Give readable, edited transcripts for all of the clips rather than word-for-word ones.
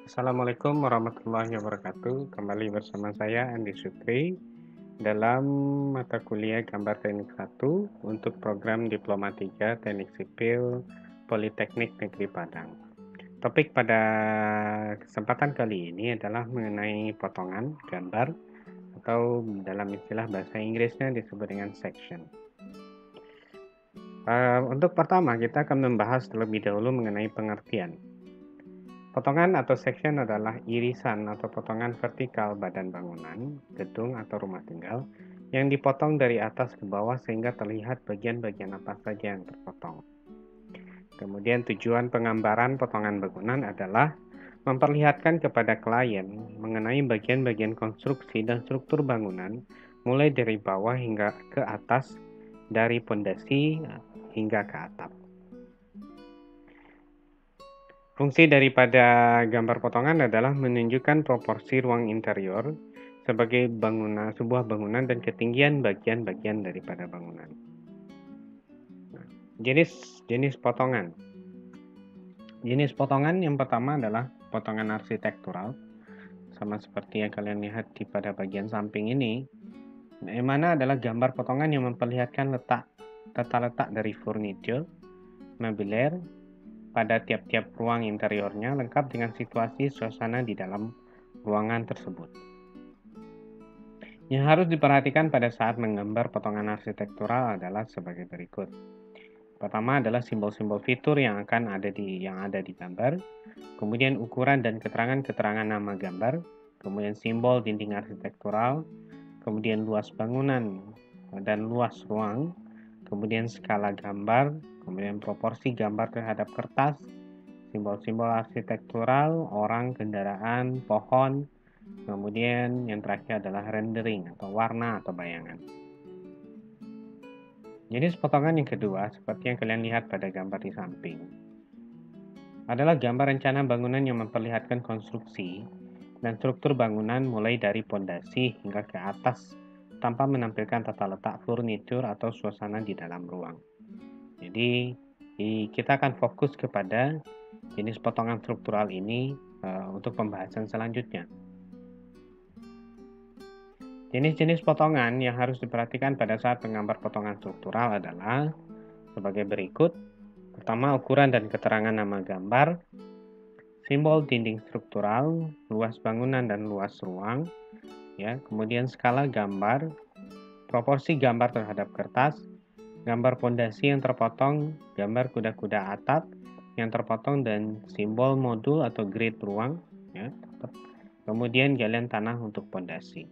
Assalamualaikum warahmatullahi wabarakatuh. Kembali bersama saya Andi Sutri dalam mata kuliah Gambar Teknik 1 untuk program Diploma 3 Teknik Sipil Politeknik Negeri Padang. Topik pada kesempatan kali ini adalah mengenai potongan gambar atau dalam istilah bahasa Inggrisnya disebut dengan section. Untuk pertama kita akan membahas terlebih dahulu mengenai pengertian. Potongan atau section adalah irisan atau potongan vertikal badan bangunan, gedung atau rumah tinggal yang dipotong dari atas ke bawah sehingga terlihat bagian-bagian apa saja yang terpotong. Kemudian tujuan penggambaran potongan bangunan adalah memperlihatkan kepada klien mengenai bagian-bagian konstruksi dan struktur bangunan mulai dari bawah hingga ke atas, dari pondasi hingga ke atap. Fungsi daripada gambar potongan adalah menunjukkan proporsi ruang interior sebagai sebuah bangunan dan ketinggian bagian-bagian daripada bangunan. Jenis potongan. Jenis potongan yang pertama adalah potongan arsitektural, sama seperti yang kalian lihat pada bagian samping ini, yang mana adalah gambar potongan yang memperlihatkan tata letak dari furniture, meubiler, pada tiap-tiap ruang interiornya lengkap dengan situasi suasana di dalam ruangan tersebut. Yang harus diperhatikan pada saat menggambar potongan arsitektural adalah sebagai berikut. Pertama adalah simbol-simbol fitur yang ada di gambar, kemudian ukuran dan keterangan-keterangan nama gambar, kemudian simbol dinding arsitektural, kemudian luas bangunan dan luas ruang, kemudian skala gambar, kemudian proporsi gambar terhadap kertas, simbol-simbol arsitektural, orang, kendaraan, pohon, kemudian yang terakhir adalah rendering atau warna atau bayangan. Jenis potongan yang kedua, seperti yang kalian lihat pada gambar di samping, adalah gambar rencana bangunan yang memperlihatkan konstruksi dan struktur bangunan mulai dari pondasi hingga ke atas tanpa menampilkan tata letak furniture atau suasana di dalam ruang. Jadi, kita akan fokus kepada jenis potongan struktural ini untuk pembahasan selanjutnya. Jenis-jenis potongan yang harus diperhatikan pada saat menggambar potongan struktural adalah sebagai berikut. Pertama, ukuran dan keterangan nama gambar, simbol dinding struktural, luas bangunan dan luas ruang, ya. Kemudian skala gambar, proporsi gambar terhadap kertas, gambar pondasi yang terpotong, gambar kuda-kuda atap yang terpotong dan simbol modul atau grid ruang, ya. Kemudian galian tanah untuk pondasi.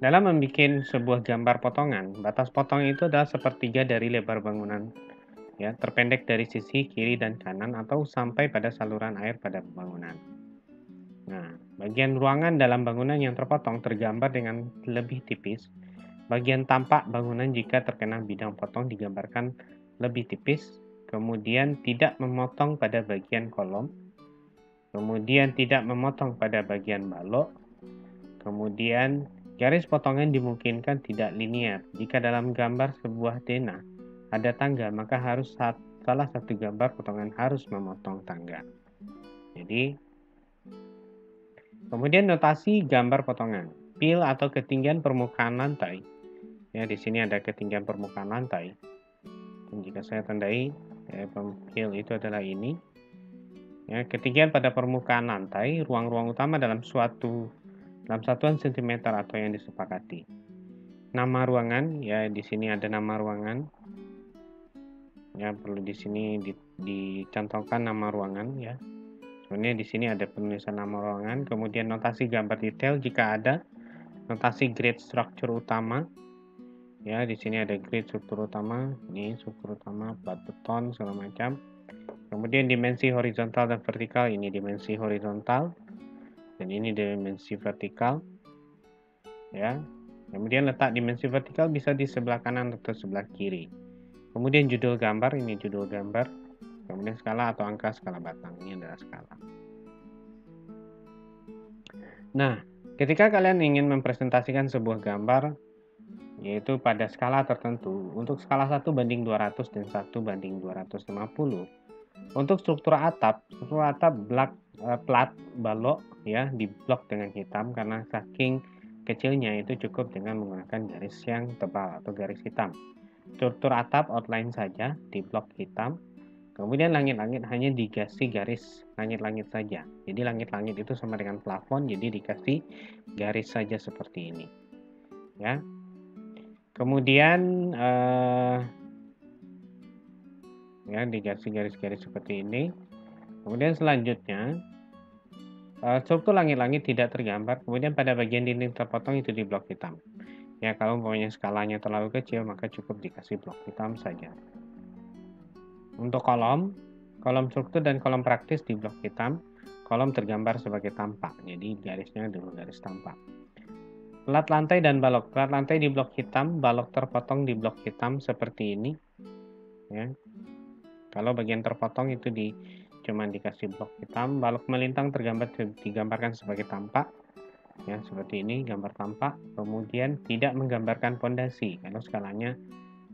Dalam membuat sebuah gambar potongan, batas potong itu adalah sepertiga dari lebar bangunan, ya, terpendek dari sisi kiri dan kanan atau sampai pada saluran air pada bangunan. Nah, bagian ruangan dalam bangunan yang terpotong tergambar dengan lebih tipis. Bagian tampak bangunan jika terkena bidang potong digambarkan lebih tipis, kemudian tidak memotong pada bagian kolom, kemudian tidak memotong pada bagian balok, kemudian garis potongan dimungkinkan tidak linear. Jika dalam gambar sebuah denah ada tangga, maka harus salah satu gambar potongan harus memotong tangga. Jadi, kemudian notasi gambar potongan. Pil atau ketinggian permukaan lantai. Ya, di sini ada ketinggian permukaan lantai. Dan jika saya tandai, pil itu adalah ini. Ya, ketinggian pada permukaan lantai, ruang-ruang utama dalam satuan sentimeter atau yang disepakati. Nama ruangan, ya di sini ada nama ruangan. Ya, perlu di sini dicantumkan nama ruangan, ya. Sebenarnya di sini ada penulisan nama ruangan, kemudian notasi gambar detail jika ada, notasi grid structure utama. Ya, di sini ada grid struktur utama, ini struktur utama, plat beton segala macam. Kemudian dimensi horizontal dan vertikal, ini dimensi horizontal. Dan ini dimensi vertikal, ya. Kemudian letak dimensi vertikal bisa di sebelah kanan atau sebelah kiri. Kemudian judul gambar, ini judul gambar. Kemudian skala atau angka skala batang, ini adalah skala. Nah, ketika kalian ingin mempresentasikan sebuah gambar, yaitu pada skala tertentu, untuk skala 1:200 dan 1:250, Untuk struktur atap plat balok ya diblok dengan hitam karena saking kecilnya itu cukup dengan menggunakan garis yang tebal atau garis hitam. Struktur atap outline saja diblok hitam. Kemudian langit-langit hanya dikasih garis langit-langit saja. Jadi langit-langit itu sama dengan plafon, jadi dikasih garis saja seperti ini. Ya. Kemudian ya dikasih garis-garis seperti ini. Kemudian selanjutnya struktur langit-langit tidak tergambar. Kemudian pada bagian dinding terpotong itu di blok hitam. Ya kalau umpamanya skalanya terlalu kecil maka cukup dikasih blok hitam saja. Untuk kolom struktur dan kolom praktis di blok hitam, kolom tergambar sebagai tampak, jadi garisnya dulu garis tampak. Plat lantai dan balok, plat lantai di blok hitam, balok terpotong di blok hitam seperti ini. Ya. Kalau bagian terpotong itu cuma dikasih blok hitam, balok melintang digambarkan sebagai tampak. Ya, seperti ini gambar tampak. Kemudian tidak menggambarkan pondasi, kalau skalanya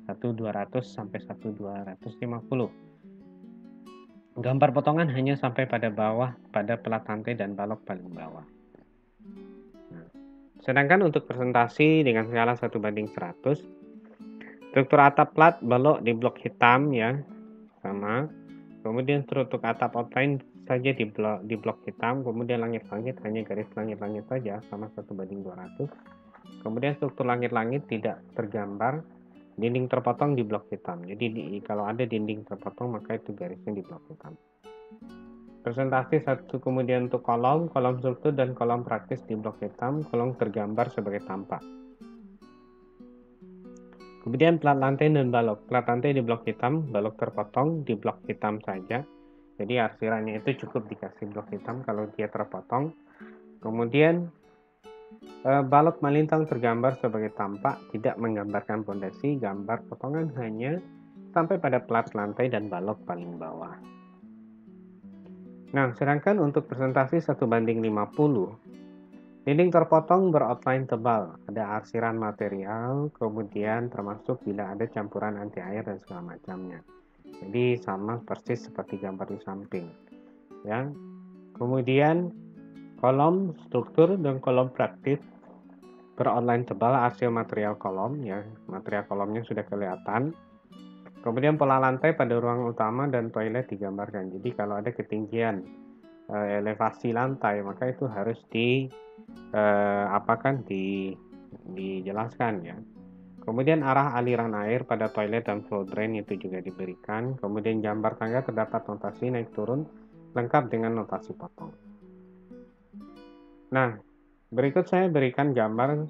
1200 sampai 1250. Gambar potongan hanya sampai pada bawah, pada plat lantai dan balok paling bawah. Nah, sedangkan untuk presentasi dengan skala 1:100, struktur atap plat balok di blok hitam ya, sama. Kemudian struktur atap outline saja di blok hitam, kemudian langit-langit hanya garis langit-langit saja, sama 1:200. Kemudian struktur langit-langit tidak tergambar, dinding terpotong di blok hitam. Jadi kalau ada dinding terpotong maka itu garisnya di blok hitam. Presentasi satu, kemudian untuk kolom struktur dan kolom praktis di blok hitam, kolom tergambar sebagai tampak. Kemudian plat lantai dan balok. Plat lantai di blok hitam, balok terpotong di blok hitam saja. Jadi arsirannya itu cukup dikasih blok hitam kalau dia terpotong. Kemudian balok melintang tergambar sebagai tampak, tidak menggambarkan pondasi, gambar potongan hanya sampai pada plat lantai dan balok paling bawah. Nah, sedangkan untuk presentasi 1:50, dinding terpotong beroutline tebal, ada arsiran material, kemudian termasuk bila ada campuran anti air dan segala macamnya. Jadi sama persis seperti gambar di samping. Ya. Kemudian kolom struktur dan kolom praktis beroutline tebal, arsil material kolom ya, material kolomnya sudah kelihatan. Kemudian pola lantai pada ruang utama dan toilet digambarkan. Jadi kalau ada ketinggian elevasi lantai maka itu harus dijelaskan ya. Kemudian arah aliran air pada toilet dan flow drain itu juga diberikan. Kemudian gambar tangga terdapat notasi naik turun lengkap dengan notasi potong. Nah, berikut saya berikan gambar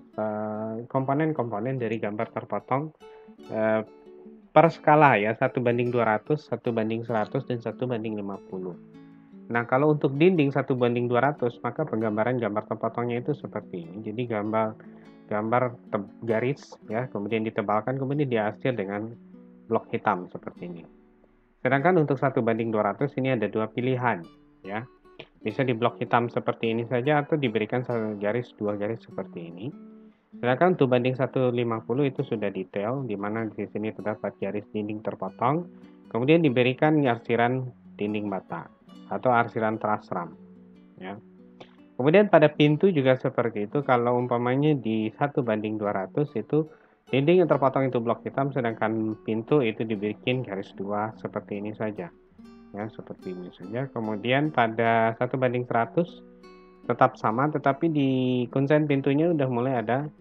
komponen-komponen dari gambar terpotong per skala ya, 1:200, 1:100, dan 1:50. Nah, kalau untuk dinding 1:200, maka penggambaran gambar terpotongnya itu seperti ini. Jadi gambar garis ya, kemudian ditebalkan, kemudian diarsir dengan blok hitam seperti ini. Sedangkan untuk 1:200 ini ada dua pilihan ya. Bisa di blok hitam seperti ini saja atau diberikan dua garis seperti ini. Sedangkan untuk banding 1:50 itu sudah detail, di mana di sini terdapat garis dinding terpotong, kemudian diberikan arsiran dinding bata atau arsiran trasram. Ya. Kemudian pada pintu juga seperti itu, kalau umpamanya di 1:200 itu dinding yang terpotong itu blok hitam, sedangkan pintu itu dibikin garis dua seperti ini saja. Ya, seperti ini saja. Kemudian pada 1:100 tetap sama, tetapi di konsen pintunya udah mulai ada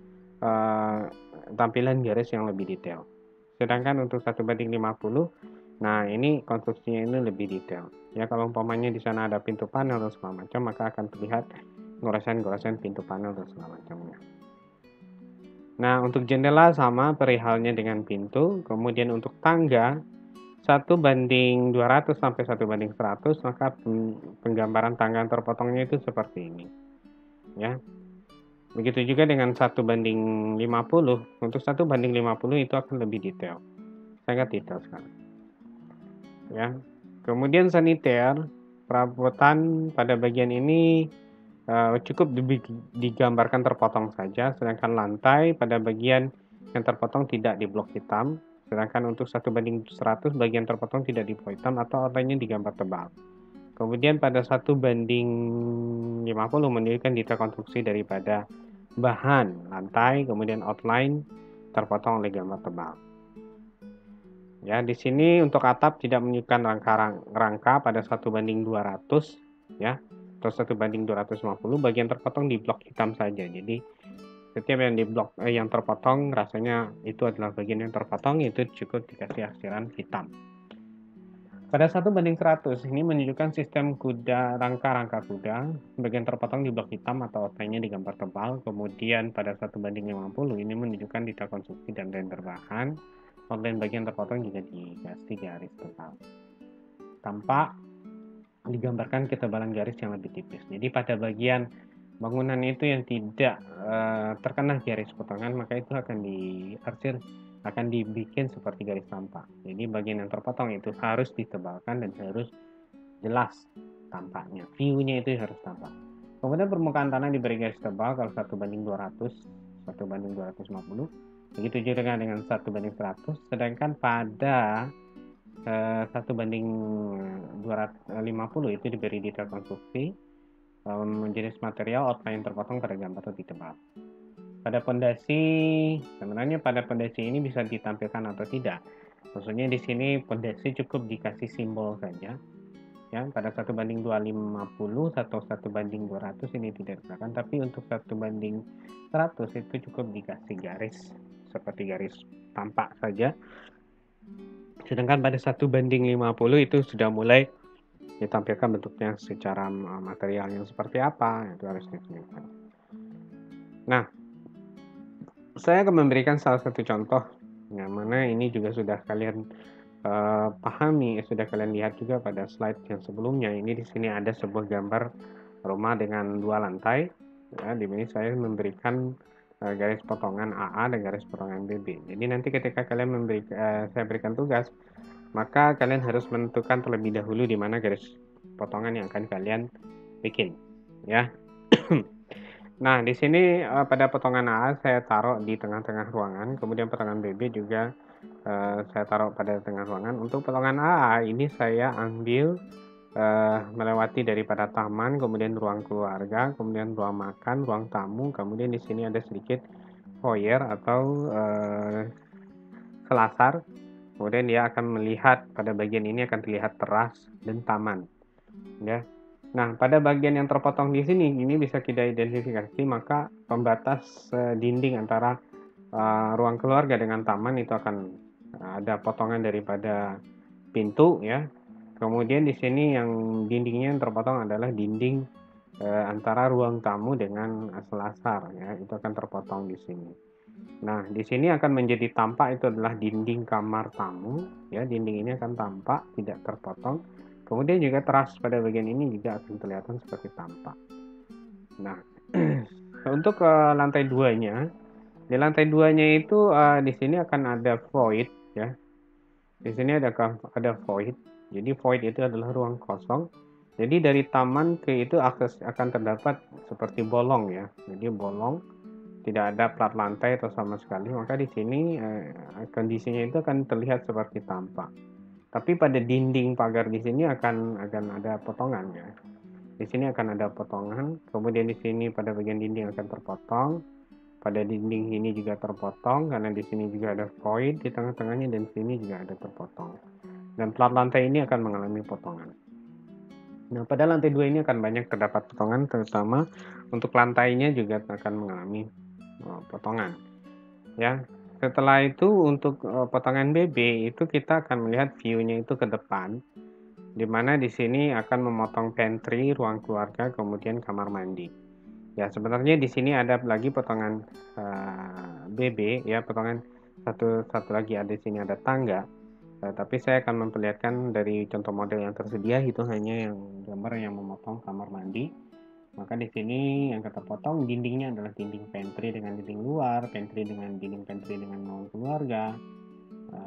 tampilan garis yang lebih detail. Sedangkan untuk 1:50, nah ini konstruksinya ini lebih detail. Ya kalau umpamanya di sana ada pintu panel dan segala macam, maka akan terlihat goresan-goresan pintu panel dan segala macamnya. Nah untuk jendela sama perihalnya dengan pintu. Kemudian untuk tangga 1:200 sampai 1:100, maka penggambaran tangga terpotongnya itu seperti ini. Ya. Begitu juga dengan 1:50. Untuk 1:50 itu akan lebih detail. Sangat detail sekali. Ya. Kemudian saniter, perabotan pada bagian ini cukup digambarkan terpotong saja, sedangkan lantai pada bagian yang terpotong tidak di blok hitam. Sedangkan untuk 1:100 bagian terpotong tidak di hitam atau outline-nya digambar tebal. Kemudian pada 1:50 menunjukkan detail konstruksi daripada bahan lantai, kemudian outline terpotong oleh gambar tebal. Ya, di sini untuk atap tidak menunjukkan rangka pada 1:200 ya, atau 1:250, bagian terpotong di blok hitam saja. Jadi setiap yang di blok yang terpotong rasanya itu adalah bagian yang terpotong, itu cukup dikasih arsiran hitam. Pada 1:100 ini menunjukkan sistem kuda, rangka kuda, bagian terpotong di blok hitam atau outline-nya digambar tebal. Kemudian pada 1:50 ini menunjukkan detail konstruksi dan render bahan. Outline bagian terpotong juga dikasih garis tebal tanpa digambarkan ketebalan garis yang lebih tipis. Jadi pada bagian bangunan itu yang tidak terkena garis potongan, maka itu akan dibikin seperti garis tampak. Jadi bagian yang terpotong itu harus ditebalkan dan harus jelas tampaknya, view-nya itu harus tampak. Kemudian permukaan tanah diberi garis tebal kalau 1:200, 1:250. Begitu juga dengan 1:100. Sedangkan pada 1:250 itu diberi detail konstruksi, jenis material, outline terpotong pada gambar lebih tebal. Pada pondasi, sebenarnya pada pondasi ini bisa ditampilkan atau tidak. Maksudnya di sini pondasi cukup dikasih simbol saja. Ya, pada 1:250 atau 1:200 ini tidak digunakan, tapi untuk 1:100 itu cukup dikasih garis seperti garis tampak saja. Sedangkan pada 1:50 itu sudah mulai ditampilkan bentuknya secara material yang seperti apa, itu harus ditunjukkan. Nah, saya akan memberikan salah satu contoh yang mana ini juga sudah kalian pahami, sudah kalian lihat juga pada slide yang sebelumnya. Ini di sini ada sebuah gambar rumah dengan 2 lantai. Ya, di sini saya memberikan garis potongan AA dan garis potongan BB. Jadi nanti ketika kalian saya berikan tugas, maka kalian harus menentukan terlebih dahulu di mana garis potongan yang akan kalian bikin, ya. Nah, di sini pada potongan A saya taruh di tengah-tengah ruangan, kemudian potongan BB juga saya taruh pada tengah ruangan. Untuk potongan AA ini saya ambil melewati daripada taman, kemudian ruang keluarga, kemudian ruang makan, ruang tamu, kemudian di sini ada sedikit foyer atau selasar. Kemudian dia akan melihat pada bagian ini akan terlihat teras dan taman, ya. Nah, pada bagian yang terpotong di sini, ini bisa kita identifikasi, maka pembatas dinding antara ruang keluarga dengan taman itu akan ada potongan daripada pintu, ya. Kemudian di sini yang dindingnya yang terpotong adalah dinding antara ruang tamu dengan selasar, ya. Itu akan terpotong di sini. Nah, di sini akan menjadi tampak itu adalah dinding kamar tamu, ya. Dinding ini akan tampak tidak terpotong. Kemudian juga teras pada bagian ini juga akan kelihatan seperti tampak. Nah, untuk lantai 2-nya, di lantai 2-nya itu di sini akan ada void, ya. Di sini ada void. Jadi void itu adalah ruang kosong. Jadi dari taman ke itu akses akan terdapat seperti bolong, ya. Jadi bolong, tidak ada plat lantai atau sama sekali. Maka di sini kondisinya itu akan terlihat seperti tampak. Tapi pada dinding pagar di sini akan ada potongan, ya. Di sini akan ada potongan, kemudian di sini pada bagian dinding akan terpotong. Pada dinding ini juga terpotong karena di sini juga ada void di tengah-tengahnya dan di sini juga ada terpotong. Dan plat lantai ini akan mengalami potongan. Nah, pada lantai 2 ini akan banyak terdapat potongan, terutama untuk lantainya juga akan mengalami potongan, ya. Setelah itu untuk potongan BB itu kita akan melihat view-nya itu ke depan, di mana di sini akan memotong pantry, ruang keluarga, kemudian kamar mandi. Ya, sebenarnya di sini ada lagi potongan BB, ya, potongan satu lagi ada di sini ada tangga. Tapi saya akan memperlihatkan dari contoh model yang tersedia itu hanya yang gambar yang memotong kamar mandi. Maka di sini yang terpotong dindingnya adalah dinding pantry dengan dinding luar, pantry dengan dinding pantry dengan ruang keluarga,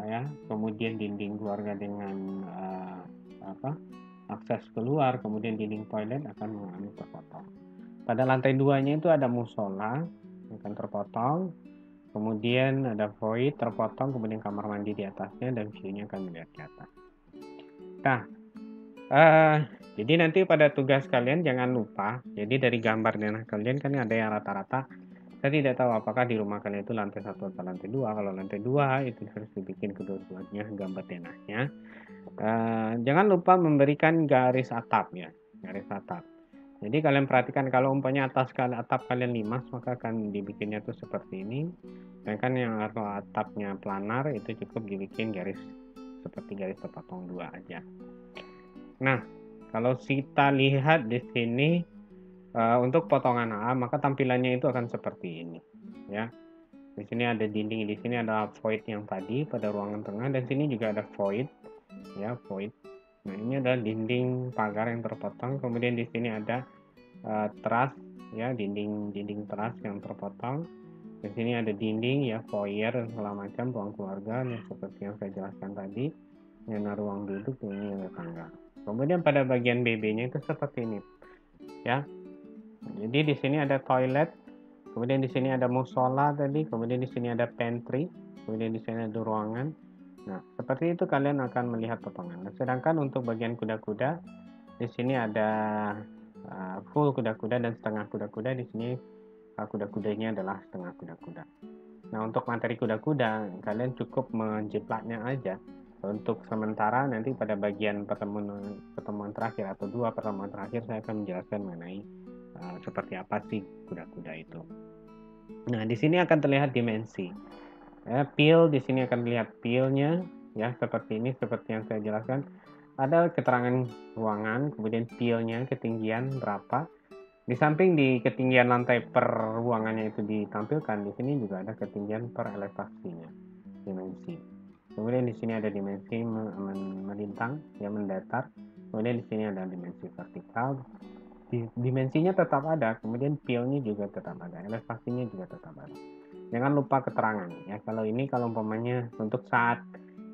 ya. Kemudian dinding keluarga dengan akses keluar, kemudian dinding toilet akan mengalami terpotong. Pada lantai 2-nya itu ada musola yang akan terpotong. kemudian ada void terpotong, kemudian kamar mandi di atasnya, dan view-nya akan melihat ke atas. Nah, jadi nanti pada tugas kalian jangan lupa, jadi dari gambar denah kalian kan ada yang rata-rata. Saya tidak tahu apakah di rumah kalian itu lantai 1 atau lantai 2. Kalau lantai 2 itu harus dibikin kedua-duanya gambar denahnya. Jangan lupa memberikan garis atap ya, garis atap. Jadi kalian perhatikan kalau umpamanya atap kalian 5, maka akan dibikinnya tuh seperti ini. Sedangkan yang atapnya planar itu cukup dibikin garis seperti garis terpotong 2 aja. Nah, kalau kita lihat di sini untuk potongan A, maka tampilannya itu akan seperti ini, ya. Di sini ada dinding, di sini ada void yang tadi pada ruangan tengah, dan sini juga ada void, ya, void. Nah, ini adalah dinding pagar yang terpotong, kemudian di sini ada teras, ya, dinding teras yang terpotong. Di sini ada dinding, ya, foyer dan segala macam, ruang keluarga, yang seperti yang saya jelaskan tadi. Ini ada ruang duduk, ini ada tangga. Kemudian pada bagian BB-nya itu seperti ini, ya. Jadi di sini ada toilet, kemudian di sini ada musola tadi, kemudian di sini ada pantry, kemudian di sini ada ruangan. Nah, seperti itu kalian akan melihat potongan. Nah, sedangkan untuk bagian kuda-kuda, di sini ada full kuda-kuda dan setengah kuda-kuda. Di sini kuda-kudanya adalah setengah kuda-kuda. Nah, untuk materi kuda-kuda, kalian cukup menjiplaknya aja. Untuk sementara nanti pada bagian pertemuan terakhir atau 2 pertemuan terakhir saya akan menjelaskan mengenai seperti apa sih kuda-kuda itu. Nah, di sini akan terlihat dimensi. Peel di sini akan terlihat peelnya, ya, seperti ini, seperti yang saya jelaskan. Ada keterangan ruangan, kemudian peelnya ketinggian berapa. Di samping di ketinggian lantai per ruangannya itu ditampilkan, di sini juga ada ketinggian per elevasinya, dimensi. Kemudian di sini ada dimensi melintang, ya, mendatar. Kemudian di sini ada dimensi vertikal. Dimensinya tetap ada, kemudian peelnya juga tetap ada, elevasinya juga tetap ada. Jangan lupa keterangan, ya. Kalau ini kalau umpamanya untuk saat,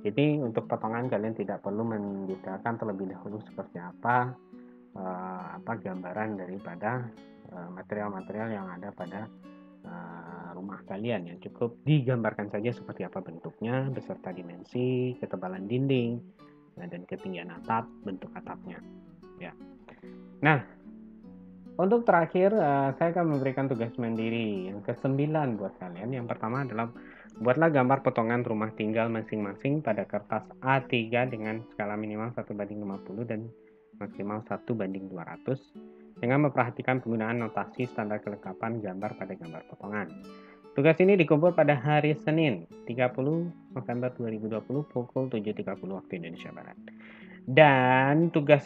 jadi untuk potongan kalian tidak perlu mendetailkan terlebih dahulu seperti apa gambaran daripada material-material yang ada pada rumah kalian, ya. Cukup digambarkan saja seperti apa bentuknya beserta dimensi, ketebalan dinding, dan ketinggian atap, bentuk atapnya, ya. Nah, untuk terakhir, saya akan memberikan tugas mandiri yang ke-9 buat kalian. Yang pertama adalah buatlah gambar potongan rumah tinggal masing-masing pada kertas A3 dengan skala minimal 1:50 dan maksimal 1:200 dengan memperhatikan penggunaan notasi standar kelengkapan gambar pada gambar potongan. Tugas ini dikumpul pada hari Senin, 30 November 2020 pukul 7.30 waktu Indonesia Barat. Dan tugas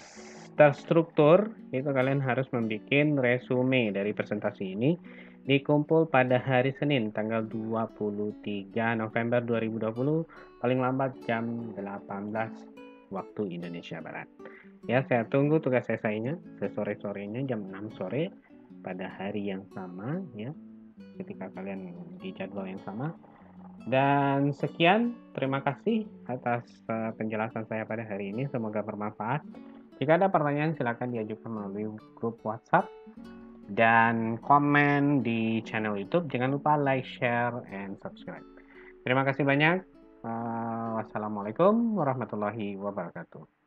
terstruktur itu kalian harus membuat resume dari presentasi ini dikumpul pada hari Senin tanggal 23 November 2020 paling lambat jam 18 waktu Indonesia Barat. Ya, saya tunggu tugas esainya sesore-sorenya jam 6 sore pada hari yang sama, ya, ketika kalian di jadwal yang sama. Dan sekian, terima kasih atas penjelasan saya pada hari ini, semoga bermanfaat. Jika ada pertanyaan silakan diajukan melalui grup WhatsApp dan komen di channel YouTube. Jangan lupa like, share, and subscribe. Terima kasih banyak. Wassalamualaikum warahmatullahi wabarakatuh.